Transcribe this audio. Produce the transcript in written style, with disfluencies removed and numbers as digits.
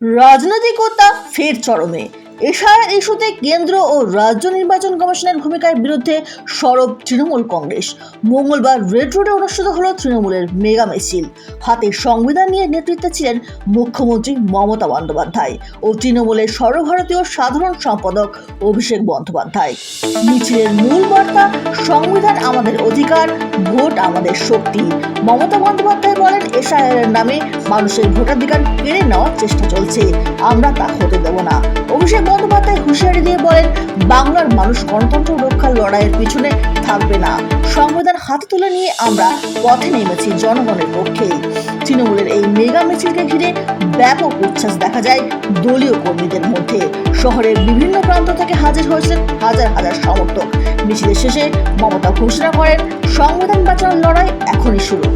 রাজনৈতিকতা ফের চরমে। এশায়ার ইস্যুতে কেন্দ্র ও রাজ্য নির্বাচন কমিশনের ভূমিকার বিরুদ্ধে সরব তৃণমূল কংগ্রেস। মঙ্গলবার রেড রোডে অনুষ্ঠিত হলো তৃণমূলের মেগা মিছিল। হাতে সংবিধান নিয়ে নেতৃত্বে ছিলেন মুখ্যমন্ত্রী মমতা বন্দ্যোপাধ্যায় ও তৃণমূলের সর্বভারতীয় সাধারণ সম্পাদক অভিষেক বন্দ্যোপাধ্যায়। মিছিলের মূল বার্তা, সংবিধান আমাদের অধিকার, ভোট আমাদের শক্তি। মমতা বন্দ্যোপাধ্যায় বলেন, এশায়ারের নামে মানুষের ভোটাধিকার কেড়ে নেওয়ার চেষ্টা চলছে, আমরা তা হতে দেব না। অভিষেক বন্দ্যোপাধ্যায় হুঁশিয়ারি দিয়ে বলেন, বাংলার মানুষ গণতন্ত্র রক্ষার লড়াইয়ের পিছনে থাকবে না। সংবিধান হাতে তুলে নিয়ে আমরা পথে নেমেছি জনগণের পক্ষে। তৃণমূলের এই মেগা মিছিলকে ঘিরে ব্যাপক উচ্ছ্বাস দেখা যায় দলীয় কর্মীদের মধ্যে। শহরের বিভিন্ন প্রান্ত থেকে হাজির হয়েছেন হাজার হাজার সমর্থক। মিছিলের শেষে মমতা ঘোষণা করেন, সংবিধান বাঁচানোর লড়াই এখনই শুরু।